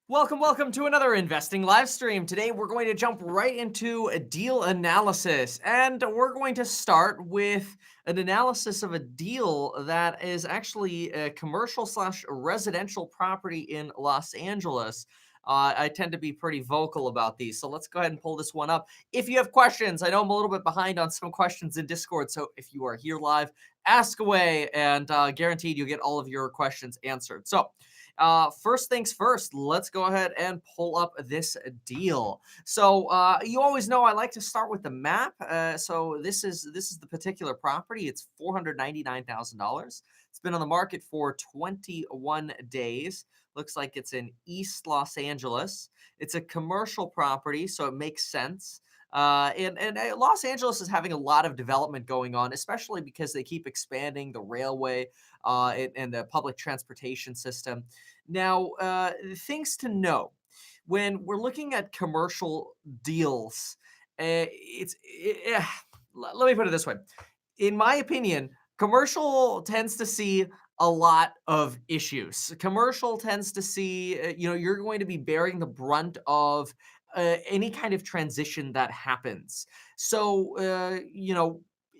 Welcome to another investing live stream. Today we're going to jump right into a deal analysis, and we're going to start with an analysis of a deal that is actually a commercial slash residential property in Los Angeles. I tend to be pretty vocal about these, so let's go ahead and pull this one up. If you have questions, I know I'm a little bit behind on some questions in Discord, so if you are here live, ask away, and guaranteed you'll get all of your questions answered. So, first things first, let's go ahead and pull up this deal. So you always know I like to start with the map. So this is the particular property. It's $499,000. It's been on the market for 21 days. Looks like it's in East Los Angeles. It's a commercial property, so it makes sense. And Los Angeles is having a lot of development going on, especially because they keep expanding the railway and the public transportation system. Now, things to know when we're looking at commercial deals, let me put it this way. In my opinion, commercial tends to see a lot of issues. Commercial tends to see, you're going to be bearing the brunt of any kind of transition that happens. So,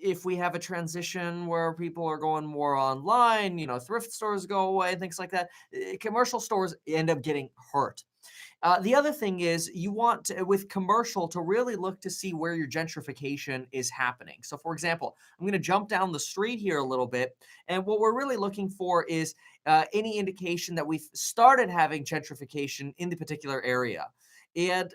if we have a transition where people are going more online, thrift stores go away, things like that, commercial stores end up getting hurt. The other thing is you want to, with commercial to really look to see where your gentrification is happening. So, for example, I'm going to jump down the street here a little bit, and what we're really looking for is any indication that we've started having gentrification in the particular area. And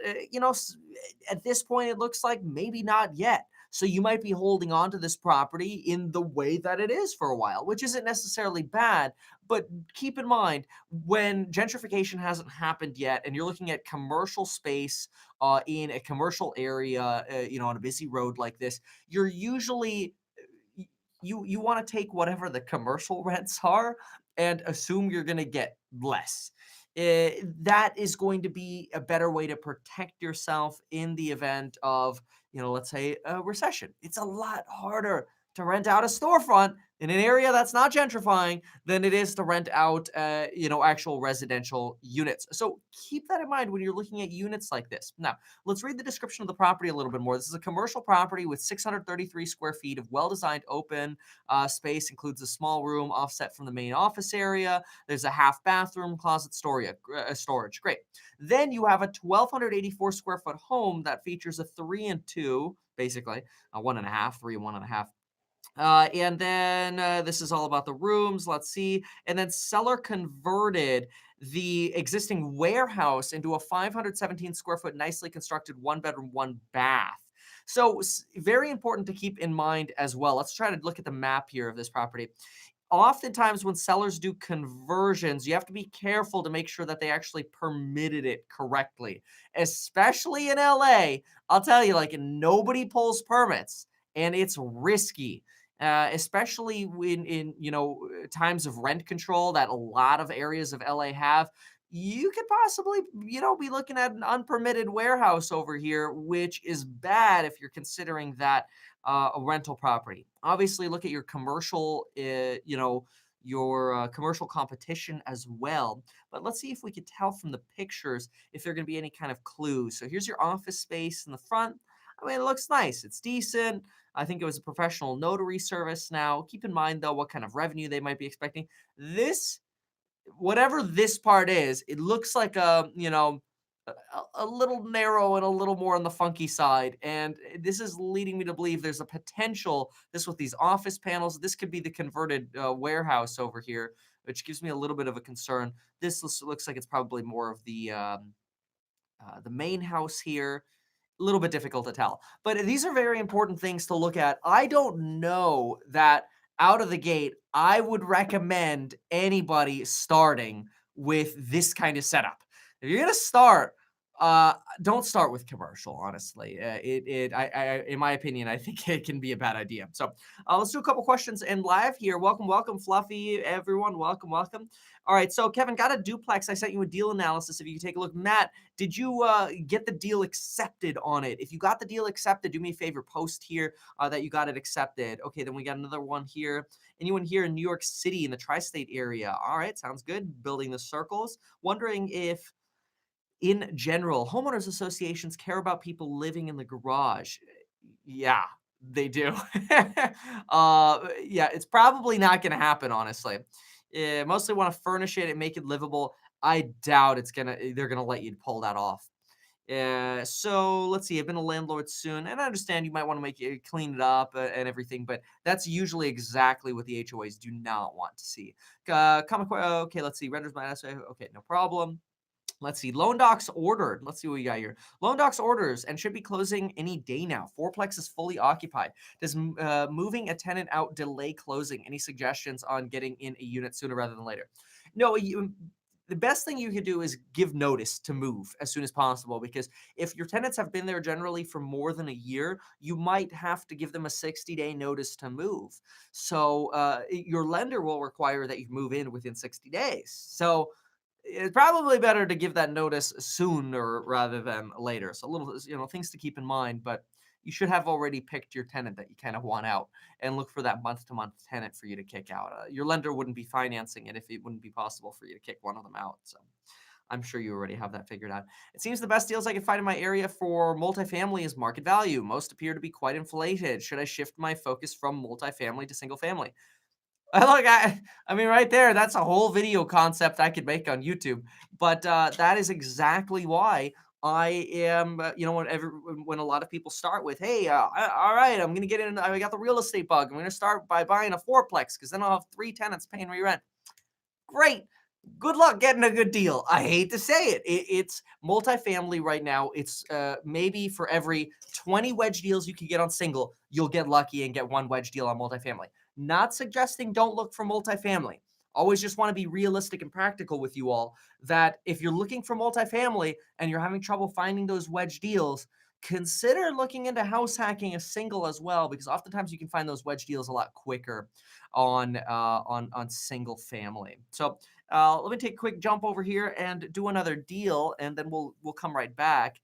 at this point, it looks like maybe not yet. So you might be holding on to this property in the way that it is for a while, which isn't necessarily bad. But keep in mind, when gentrification hasn't happened yet and you're looking at commercial space in a commercial area, on a busy road like this, you're usually you want to take whatever the commercial rents are and assume you're going to get less. That is going to be a better way to protect yourself in the event of, let's say a recession. It's a lot harder to rent out a storefront in an area that's not gentrifying than it is to rent out, actual residential units. So keep that in mind when you're looking at units like this. Now, let's read the description of the property a little bit more. This is a commercial property with 633 square feet of well-designed open space. Includes a small room offset from the main office area. There's a half bathroom, closet, storage. Great. Then you have a 1,284 square foot home that features a 3 and 2, basically, a 1.5, 3 and 1.5. And then this is all about the rooms. Let's see. And then seller converted the existing warehouse into a 517 square foot, nicely constructed 1 bedroom, 1 bath. So, very important to keep in mind as well. Let's try to look at the map here of this property. Oftentimes, when sellers do conversions, you have to be careful to make sure that they actually permitted it correctly, especially in LA. I'll tell you, like, nobody pulls permits and it's risky. Especially when in times of rent control that a lot of areas of LA have, you could possibly be looking at an unpermitted warehouse over here, which is bad if you're considering that a rental property. Obviously, look at your commercial, your commercial competition as well. But let's see if we could tell from the pictures if there are going to be any kind of clues. So here's your office space in the front. I mean, it looks nice. It's decent. I think it was a professional notary service. Now, keep in mind though what kind of revenue they might be expecting. This, whatever this part is, it looks like a little narrow and a little more on the funky side. And this is leading me to believe there's a potential, this with these office panels, this could be the converted warehouse over here, which gives me a little bit of a concern. This looks like it's probably more of the main house here. A little bit difficult to tell. But these are very important things to look at. I don't know that out of the gate, I would recommend anybody starting with this kind of setup. If you're gonna start, don't start with commercial. Honestly, in my opinion, I think it can be a bad idea. So let's do a couple questions and live here. Welcome, Fluffy, everyone. Welcome. All right, so Kevin got a duplex. I sent you a deal analysis. If you could take a look, Matt, did you get the deal accepted on it? If you got the deal accepted, do me a favor, post here that you got it accepted. Okay, then we got another one here. Anyone here in New York City in the tri-state area? All right, sounds good. Building the circles. Wondering if in general, homeowners associations care about people living in the garage. Yeah, they do. Yeah, it's probably not gonna happen, honestly. Mostly wanna furnish it and make it livable. I doubt they're gonna let you pull that off. So let's see. I've been a landlord soon, and I understand you might want to make it clean it up and everything, but that's usually exactly what the HOAs do not want to see. Okay, let's see. Renters might ask, okay, no problem. Let's see. Loan docs ordered. Let's see what we got here. Loan docs orders and should be closing any day now. Fourplex is fully occupied. Does moving a tenant out delay closing? Any suggestions on getting in a unit sooner rather than later? No, the best thing you could do is give notice to move as soon as possible, because if your tenants have been there generally for more than a year, you might have to give them a 60-day notice to move. So your lender will require that you move in within 60 days. So it's probably better to give that notice sooner rather than later. So little, things to keep in mind, but you should have already picked your tenant that you kind of want out and look for that month to month tenant for you to kick out. Your lender wouldn't be financing it if it wouldn't be possible for you to kick one of them out. So I'm sure you already have that figured out. It seems the best deals I can find in my area for multifamily is market value. Most appear to be quite inflated. Should I shift my focus from multifamily to single family? Look, I mean, right there, that's a whole video concept I could make on YouTube. But that is exactly why I am, when a lot of people start with, hey, all right, I'm going to get in, I got the real estate bug. I'm going to start by buying a fourplex because then I'll have three tenants paying me rent. Great. Good luck getting a good deal. I hate to say it. It's multifamily right now. It's maybe for every 20 wedge deals you can get on single, you'll get lucky and get one wedge deal on multifamily. Not suggesting don't look for multifamily. Always just want to be realistic and practical with you all that if you're looking for multifamily and you're having trouble finding those wedge deals, consider looking into house hacking a single as well, because oftentimes you can find those wedge deals a lot quicker on single family. So let me take a quick jump over here and do another deal, and then we'll come right back.